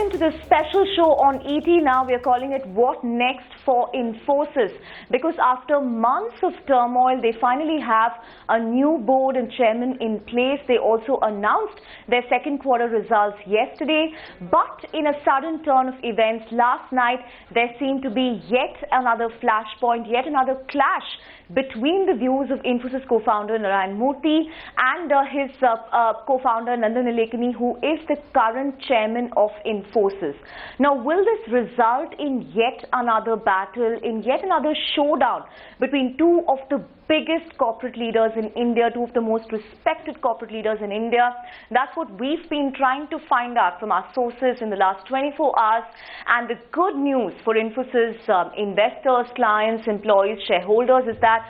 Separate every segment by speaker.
Speaker 1: welcome to this special show on ET. Now we are calling it What Next for Infosys, because after months of turmoil, they finally have a new board and chairman in place. They also announced their second quarter results yesterday, but in a sudden turn of events last night, there seemed to be yet another flashpoint, yet another clash between the views of Infosys co-founder Narayana Murthy and his co-founder Nandan Nilekani, who is the current chairman of Infosys. Now, will this result in yet another battle, in yet another showdown between two of the biggest corporate leaders in India, two of the most respected corporate leaders in India? That's what we've been trying to find out from our sources in the last 24 hours. And the good news for Infosys investors, clients, employees, shareholders is that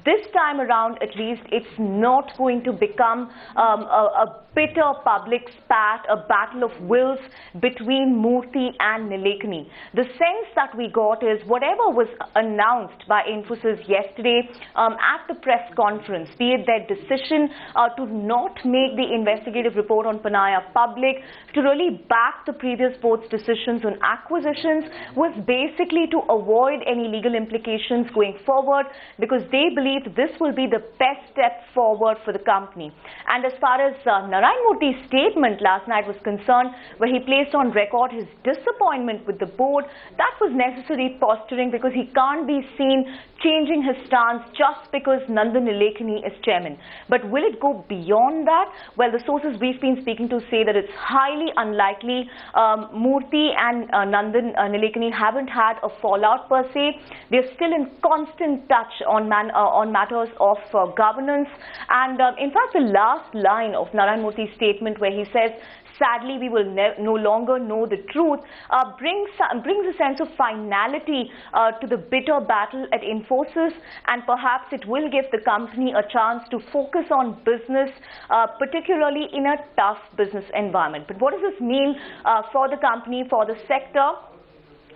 Speaker 1: this time around, at least, it's not going to become a bitter public spat, a battle of wills between Murthy and Nilekani. The sense that we got is whatever was announced by Infosys yesterday at the press conference, be it their decision to not make the investigative report on Panaya public, to really back the previous board's decisions on acquisitions, was basically to avoid any legal implications going forward, because they believe this will be the best step forward for the company. And as far as Narayana Murthy's statement last night was concerned, where he placed on record his disappointment with the board, that was necessary posturing, because he can't be seen changing his stance just because Nandan Nilekani is chairman. But will it go beyond that? Well, the sources we've been speaking to say that it's highly unlikely. Murthy and Nandan Nilekani haven't had a fallout per se. They're still in constant touch on matters of governance. And in fact, the last line of Narayana Murthy's statement, where he says, "Sadly, we will no longer know the truth," brings a sense of finality to the bitter battle at Infosys, and perhaps it will give the company a chance to focus on business, particularly in a tough business environment. But what does this mean for the company, for the sector?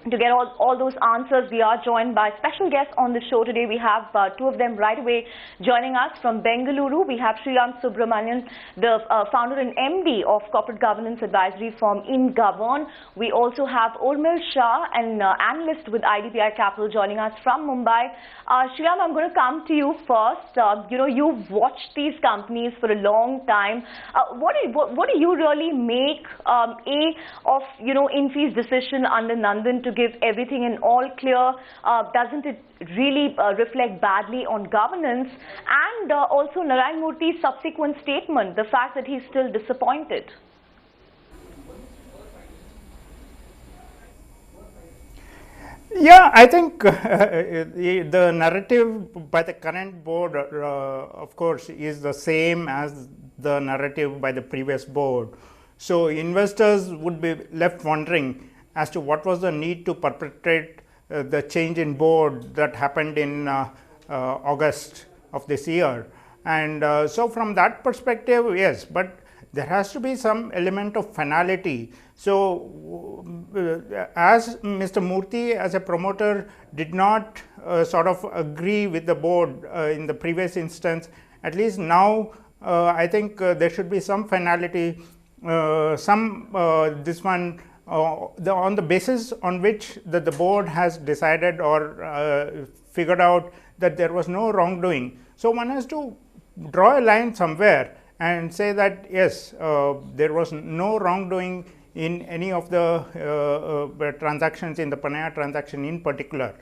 Speaker 1: To get all those answers, we are joined by special guests on the show today. We have two of them right away joining us from Bengaluru. We have Sriram Subramanian, the founder and MD of corporate governance advisory firm InGovern. We also have Urmil Shah, an analyst with IDBI Capital, joining us from Mumbai. Sriram, I'm going to come to you first. You've watched these companies for a long time. What do you really make of Infy's decision under Nandan to give everything an all clear? Doesn't it really reflect badly on governance? And also Narayana Murthy's subsequent statement, the fact that he's still disappointed.
Speaker 2: Yeah, I think the narrative by the current board, of course, is the same as the narrative by the previous board. So investors would be left wondering as to what was the need to perpetrate the change in board that happened in August of this year. And so from that perspective, yes, but there has to be some element of finality. So as Mr. Murthy as a promoter did not sort of agree with the board in the previous instance, at least now I think there should be some finality, this one on the basis on which the board has decided or figured out that there was no wrongdoing. So one has to draw a line somewhere and say that yes, there was no wrongdoing in any of the transactions, in the Panaya transaction in particular.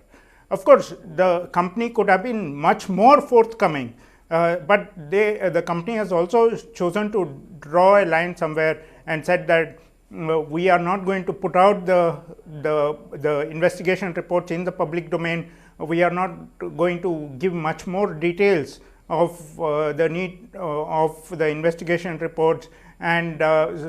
Speaker 2: Of course, the company could have been much more forthcoming, but the company has also chosen to draw a line somewhere and said that we are not going to put out the investigation reports in the public domain. We are not going to give much more details of the need of the investigation reports, and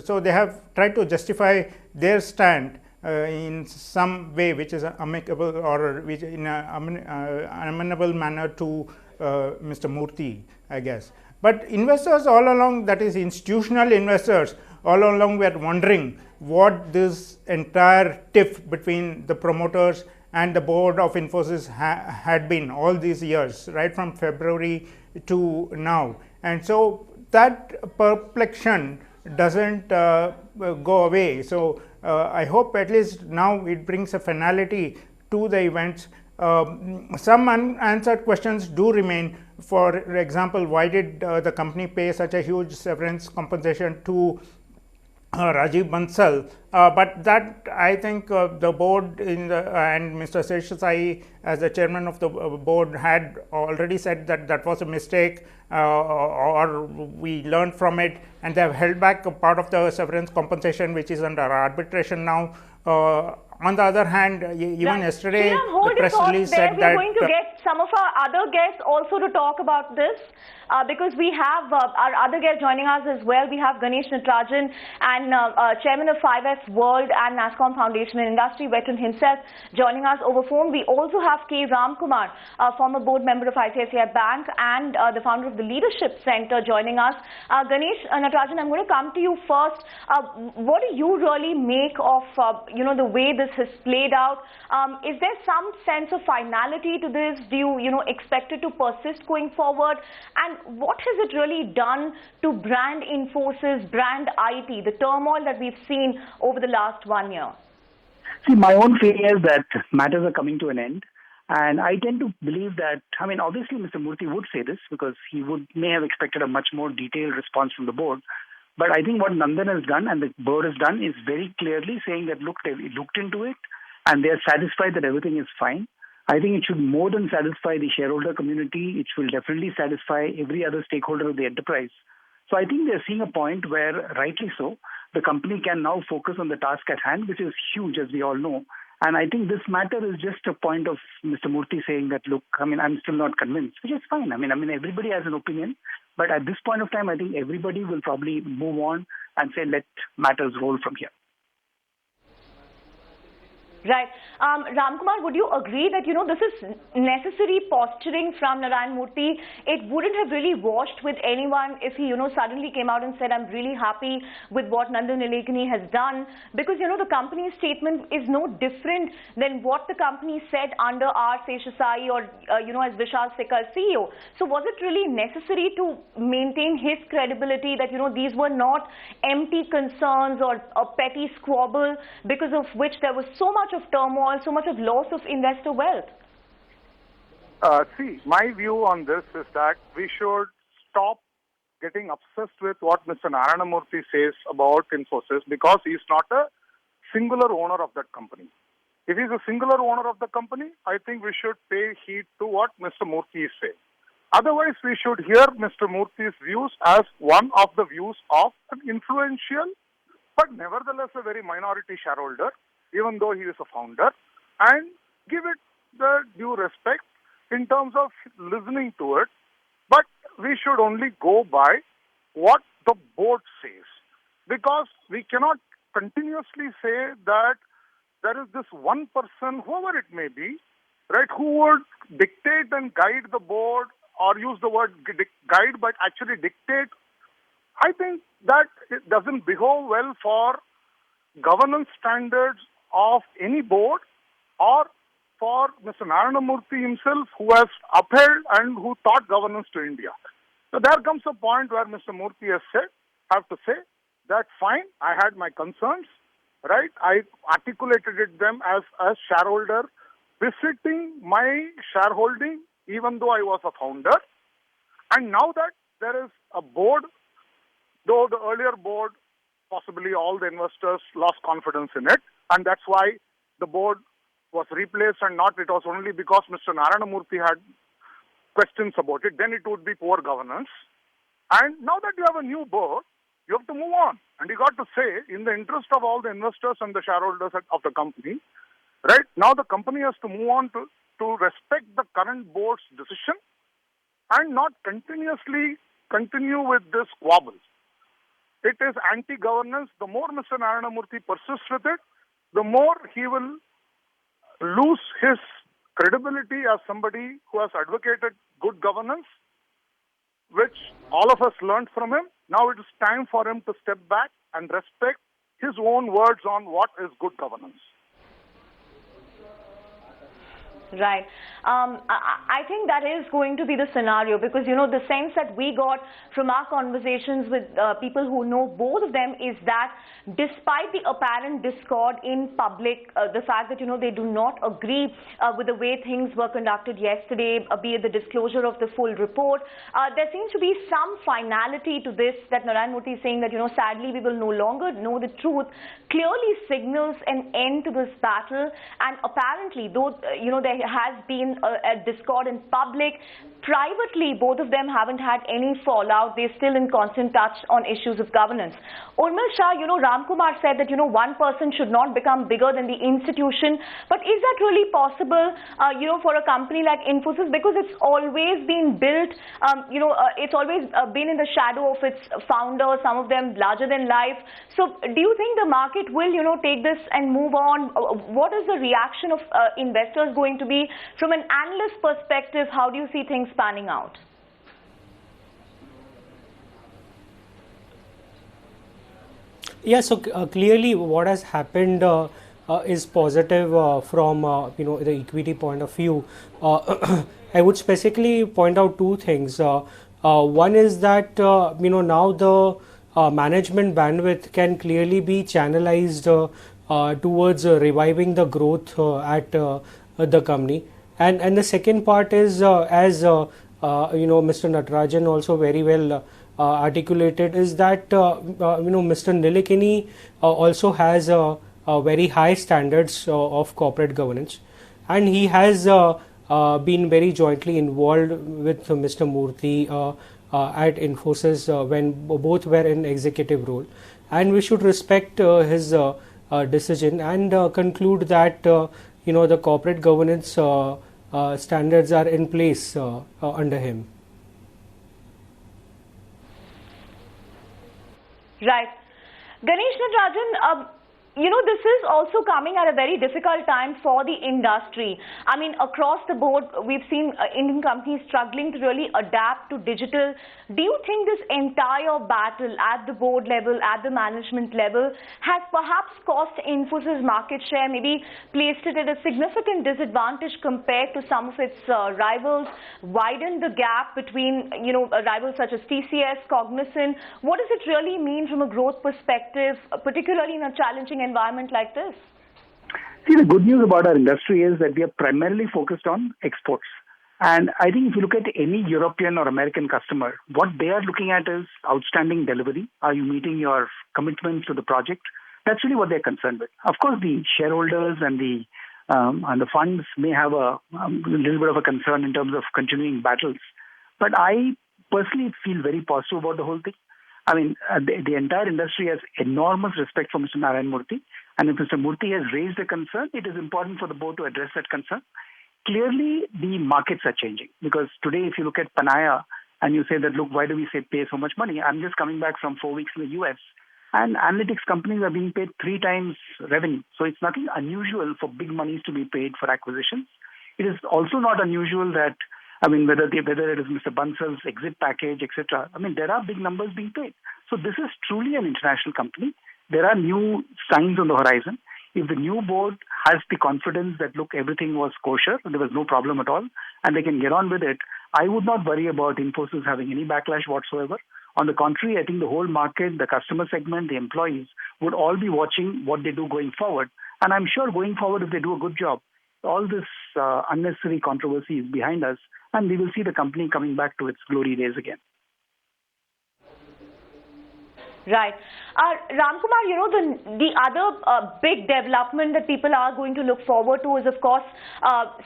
Speaker 2: so they have tried to justify their stand in some way which is amicable, or which in an amenable manner to Mr. Murthy, I guess. But investors all along, that is institutional investors, all along were wondering what this entire tiff between the promoters and the board of Infosys had been all these years, right from February to now. And so that perplexion doesn't go away. So I hope at least now it brings a finality to the events. Some unanswered questions do remain. For example, why did the company pay such a huge severance compensation to Rajiv Bansal? But that, I think, the board and Mr. Seshasai, as the chairman of the board, had already said that that was a mistake, or we learned from it, and they have held back a part of the severance compensation, which is under arbitration now. On the other hand, even yesterday, the press release said that.
Speaker 1: We're going to get some of our other guests also to talk about this, because we have our other guests joining us as well. We have Ganesh Natarajan, and chairman of 5S World and NASSCOM Foundation, an industry veteran himself, joining us over phone. We also have K. Ramkumar, former board member of ICICI Bank and the founder of the Leadership Center, joining us. Ganesh Natarajan, I'm going to come to you first. What do you really make of the way this has played out? Is there some sense of finality to this? Do you expect it to persist going forward? And what has it really done to brand Infosys, brand IT, the turmoil that we've seen over the last 1 year?
Speaker 3: See, my own feeling is that matters are coming to an end. And I tend to believe that, obviously Mr. Murthy would say this because he may have expected a much more detailed response from the board. But I think what Nandan has done and the board has done is very clearly saying that, look, they looked into it and they are satisfied that everything is fine. I think it should more than satisfy the shareholder community. It will definitely satisfy every other stakeholder of the enterprise. So I think they're seeing a point where, rightly so, the company can now focus on the task at hand, which is huge, as we all know. And I think this matter is just a point of Mr. Murthy saying that, look, I'm still not convinced, which is fine. Everybody has an opinion. But at this point of time, I think everybody will probably move on and say, let matters roll from here.
Speaker 1: Right. Ramkumar, would you agree that, this is necessary posturing from Narayana Murthy? It wouldn't have really washed with anyone if he, suddenly came out and said, I'm really happy with what Nandan Nilekani has done, because, the company's statement is no different than what the company said under R. Seshasai or, as Vishal Sikar, CEO. So was it really necessary to maintain his credibility that, these were not empty concerns or a petty squabble because of which there was so much of turmoil, so much of loss of investor wealth?
Speaker 4: See, my view on this is that we should stop getting obsessed with what Mr. Narayana Murthy says about Infosys, because he's not a singular owner of that company. If he's a singular owner of the company, I think we should pay heed to what Mr. Murthy is saying. Otherwise, we should hear Mr. Murthy's views as one of the views of an influential, but nevertheless a very minority shareholder, even though he is a founder, and give it the due respect in terms of listening to it. But we should only go by what the board says, because we cannot continuously say that there is this one person, whoever it may be, right, who would dictate and guide the board, or use the word guide, but actually dictate. I think that it doesn't behave well for governance standards of any board, or for Mr. Narayana Murthy himself, who has upheld and who taught governance to India. So there comes a point where Mr. Murthy has said, have to say, that fine, I had my concerns, right? I articulated them as a shareholder, befitting my shareholding, even though I was a founder. And now that there is a board, though the earlier board, possibly all the investors lost confidence in it, and that's why the board was replaced, and not it was only because Mr. Narayana Murthy had questions about it, then it would be poor governance. And now that you have a new board, you have to move on. And you got to say, in the interest of all the investors and the shareholders of the company, right, now the company has to move on to respect the current board's decision and not continuously continue with this squabble. It is anti-governance. The more Mr. Narayana Murthy persists with it, the more he will lose his credibility as somebody who has advocated good governance, which all of us learned from him. Now it is time for him to step back and respect his own words on what is good governance.
Speaker 1: Right. I think that is going to be the scenario because, the sense that we got from our conversations with people who know both of them is that despite the apparent discord in public, the fact that, they do not agree with the way things were conducted yesterday, be it the disclosure of the full report, there seems to be some finality to this that Narayana Murthy is saying that, sadly we will no longer know the truth, clearly signals an end to this battle. And apparently, though, there has been a discord in public, privately both of them haven't had any fallout. They're still in constant touch on issues of governance. Urmil Shah, Ramkumar said that, one person should not become bigger than the institution. But is that really possible, for a company like Infosys? Because it's always been built, it's always been in the shadow of its founders, some of them larger than life. So do you think the market will, take this and move on? What is the reaction of investors going to be? From an analyst perspective, how do you see things panning out?
Speaker 5: Yeah, so clearly what has happened is positive from the equity point of view. I would specifically point out two things. One is that now the management bandwidth can clearly be channelized towards reviving the growth at the company. And the second part is as Mr. Natarajan also very well articulated, is that Mr. Nilekani also has very high standards of corporate governance, and he has been very jointly involved with Mr. Murthy at Infosys when both were in executive role, and we should respect his decision and conclude that the corporate governance standards are in place under him.
Speaker 1: Right. Ganesh Natarajan, this is also coming at a very difficult time for the industry. I mean, across the board, we've seen Indian companies struggling to really adapt to digital. Do you think this entire battle at the board level, at the management level, has perhaps cost Infosys market share, maybe placed it at a significant disadvantage compared to some of its rivals, widened the gap between, rivals such as TCS, Cognizant? What does it really mean from a growth perspective, particularly in a challenging environment like this?
Speaker 3: See, the good news about our industry is that we are primarily focused on exports. And I think if you look at any European or American customer, what they are looking at is outstanding delivery. Are you meeting your commitments to the project? That's really what they're concerned with. Of course, the shareholders and the funds may have a little bit of a concern in terms of continuing battles. But I personally feel very positive about the whole thing. I mean, the entire industry has enormous respect for Mr. Narayana Murthy. And if Mr. Murthy has raised a concern, it is important for the board to address that concern. Clearly, the markets are changing. Because today, if you look at Panaya and you say that, look, why do we pay so much money? I'm just coming back from 4 weeks in the US. And analytics companies are being paid 3 times revenue. So it's nothing unusual for big monies to be paid for acquisitions. It is also not unusual that, whether it is Mr. Bansal's exit package, etc. There are big numbers being paid. So this is truly an international company. There are new signs on the horizon. If the new board has the confidence that, look, everything was kosher, there was no problem at all, and they can get on with it, I would not worry about Infosys having any backlash whatsoever. On the contrary, I think the whole market, the customer segment, the employees would all be watching what they do going forward. And I'm sure going forward, if they do a good job, all this unnecessary controversy is behind us, and we will see the company coming back to its glory days again.
Speaker 1: Right. Ramkumar, the other big development that people are going to look forward to is, of course,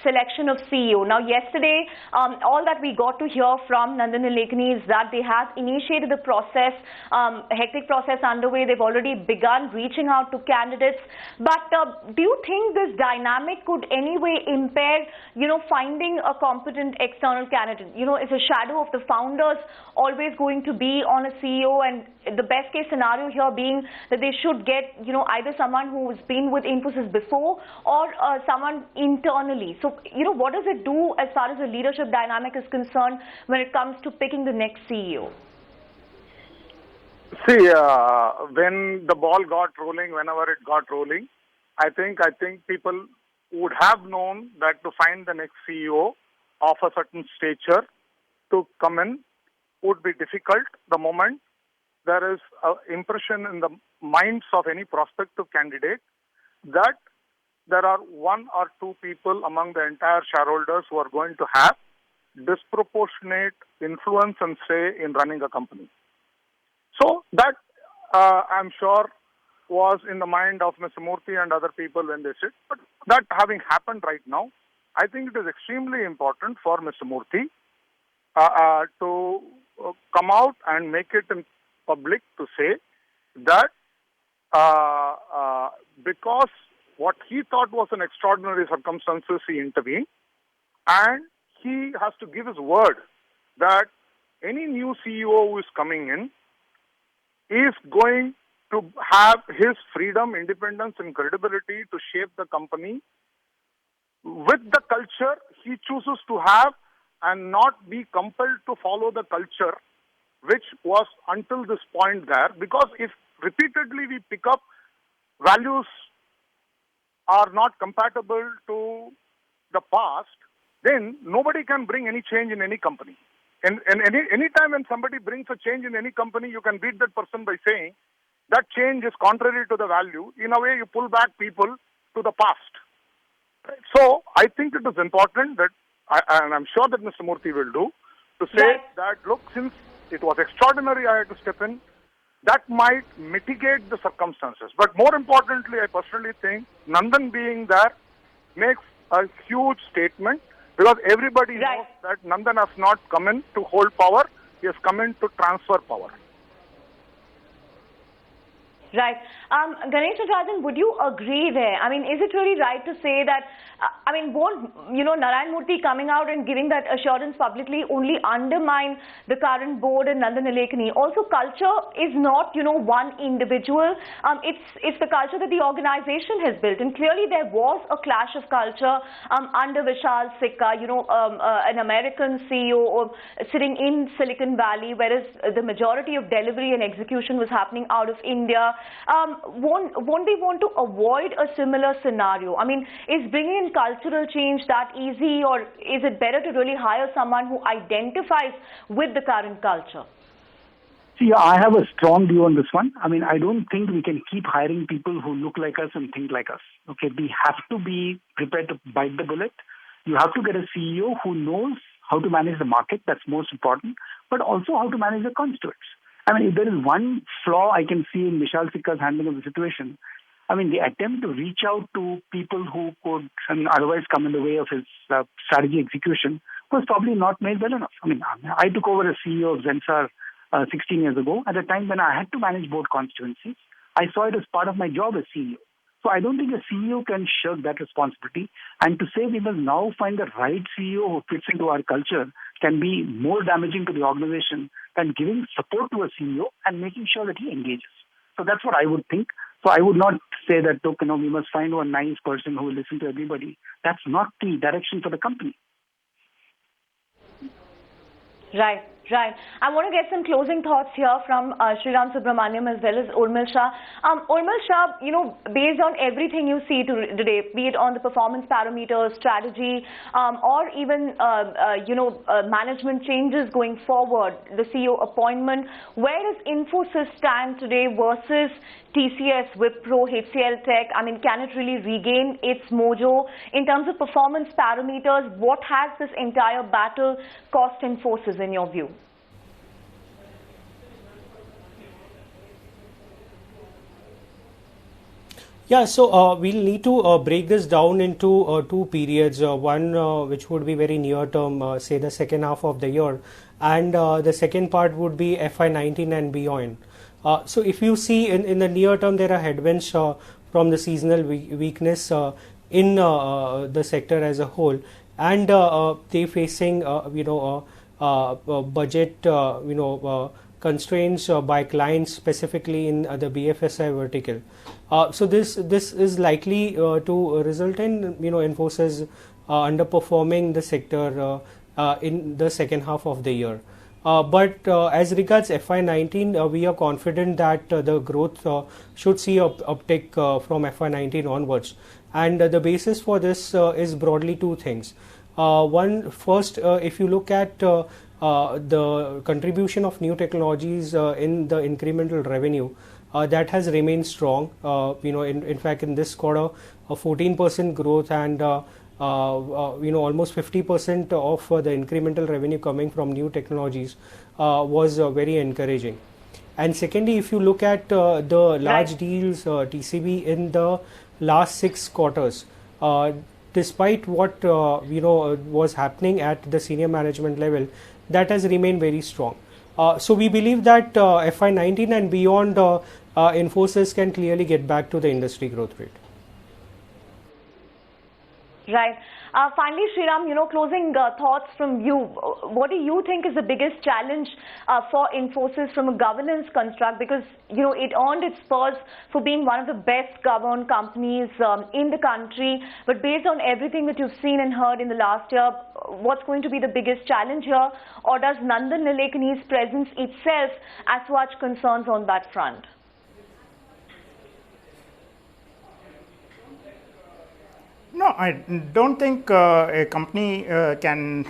Speaker 1: selection of CEO. Now, yesterday, all that we got to hear from Nandan Nilekani is that they have initiated the process, hectic process underway. They've already begun reaching out to candidates. But do you think this dynamic could anyway impair, finding a competent external candidate? Is a shadow of the founders always going to be on a CEO, and the best case scenario here being that they should get, either someone who's been with Infosys before or someone internally. So, what does it do as far as the leadership dynamic is concerned when it comes to picking the next CEO?
Speaker 4: See, when the ball got rolling, whenever it got rolling, I think people would have known that to find the next CEO of a certain stature to come in would be difficult the moment there is an impression in the minds of any prospective candidate that there are one or two people among the entire shareholders who are going to have disproportionate influence and say in running a company. So that, I'm sure, was in the mind of Mr. Murthy and other people when they sit. But that having happened right now, I think it is extremely important for Mr. Murthy to come out and make it in public to say that because what he thought was an extraordinary circumstances, he intervened, and he has to give his word that any new CEO who is coming in is going to have his freedom, independence, and credibility to shape the company with the culture he chooses to have and not be compelled to follow the culture which was until this point there. Because if repeatedly we pick up values are not compatible to the past, then nobody can bring any change in any company. And any time when somebody brings a change in any company, you can beat that person by saying that change is contrary to the value. In a way, you pull back people to the past. Right? So I think it is important that, and I'm sure that Mr. Murthy will do, to say that, look, since it was extraordinary, I had to step in. That might mitigate the circumstances. But more importantly, I personally think Nandan being there makes a huge statement, because everybody knows that Nandan has not come in to hold power, he has come in to transfer power.
Speaker 1: Right. Ganesh Rajan, would you agree there? I mean, is it really right to say that, won't, Narayana Murthy coming out and giving that assurance publicly only undermine the current board and Nandan Nilekani? Also, culture is not, one individual. It's the culture that the organization has built. And clearly there was a clash of culture under Vishal Sikka, an American CEO sitting in Silicon Valley, whereas the majority of delivery and execution was happening out of India. Won't they want to avoid a similar scenario? I mean, is bringing in cultural change that easy, or is it better to really hire someone who identifies with the current culture?
Speaker 3: See, I have a strong view on this one. I mean, I don't think we can keep hiring people who look like us and think like us. Okay, we have to be prepared to bite the bullet. You have to get a CEO who knows how to manage the market, that's most important, but also how to manage the constituents. I mean, if there is one flaw I can see in Vishal Sikka's handling of the situation, I mean, the attempt to reach out to people who could otherwise come in the way of his strategy execution was probably not made well enough. I mean, I took over as CEO of Zensar 16 years ago, at a time when I had to manage both constituencies. I saw it as part of my job as CEO. So I don't think a CEO can shirk that responsibility. And to say we must now find the right CEO who fits into our culture can be more damaging to the organization than giving support to a CEO and making sure that he engages. So that's what I would think. So I would not say that, look, we must find one nice person who will listen to everybody. That's not the direction for the company.
Speaker 1: Right. I want to get some closing thoughts here from Sriram Subramaniam as well as Urmil Shah. Urmil Shah, based on everything you see today, be it on the performance parameters, strategy, or even, management changes going forward, the CEO appointment, where does Infosys stand today versus TCS, Wipro, HCL Tech? I mean, can it really regain its mojo? In terms of performance parameters, what has this entire battle cost Infosys in your view?
Speaker 5: Yeah, so we'll need to break this down into two periods. One which would be very near term, say the second half of the year, and the second part would be FY19 and beyond. So if you see in the near term, there are headwinds from the seasonal weakness in the sector as a whole, and they facing budget constraints by clients, specifically in the BFSI vertical. So this is likely to result in Infosys underperforming the sector in the second half of the year. But as regards FY19, we are confident that the growth should see a uptick from FY19 onwards. And the basis for this is broadly two things. First, if you look at the contribution of new technologies in the incremental revenue, that has remained strong. In fact, in this quarter, a 14% growth and almost 50% of the incremental revenue coming from new technologies was very encouraging. And secondly, if you look at the large deals TCV in the last 6 quarters, despite what was happening at the senior management level, that has remained very strong. So we believe that FY19 and beyond, Infosys can clearly get back to the industry growth rate.
Speaker 1: Right. Finally, Sriram, closing thoughts from you. What do you think is the biggest challenge for Infosys from a governance construct? Because, it earned its spurs for being one of the best governed companies in the country. But based on everything that you've seen and heard in the last year, what's going to be the biggest challenge here? Or does Nandan Nilekani's presence itself assuage concerns on that front?
Speaker 2: No, I don't think a company can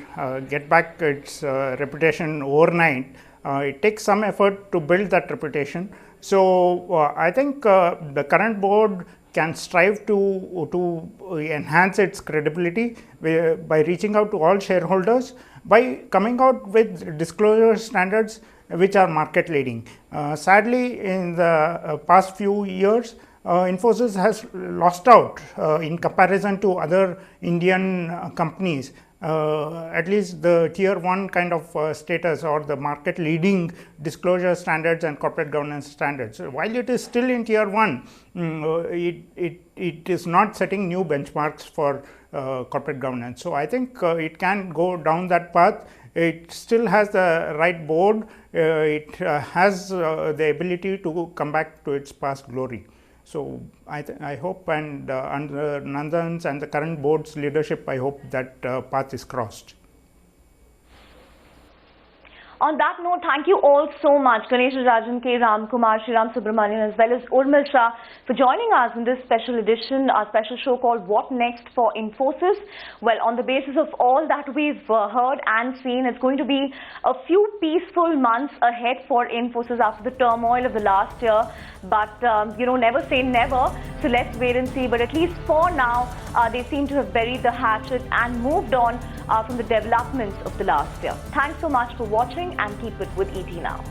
Speaker 2: get back its reputation overnight. It takes some effort to build that reputation. So I think the current board can strive to enhance its credibility by reaching out to all shareholders, by coming out with disclosure standards which are market leading. Sadly, in the past few years, Infosys has lost out in comparison to other Indian companies, at least the tier 1 kind of status or the market leading disclosure standards and corporate governance standards. While it is still in tier 1, it is not setting new benchmarks for corporate governance. So I think it can go down that path. It still has the right board. It has the ability to come back to its past glory. So I hope, and under Nandan's and the current board's leadership, I hope that path is crossed.
Speaker 1: On that note, thank you all so much, Ganesh Rajan, K. Ramkumar, Sriram Subramanian, as well as Urmil Shah, for joining us in this special edition, our special show called What Next for Infosys. Well, on the basis of all that we've heard and seen, it's going to be a few peaceful months ahead for Infosys after the turmoil of the last year. But, never say never. So let's wait and see. But at least for now, they seem to have buried the hatchet and moved on from the developments of the last year. Thanks so much for watching and keep it with ET Now.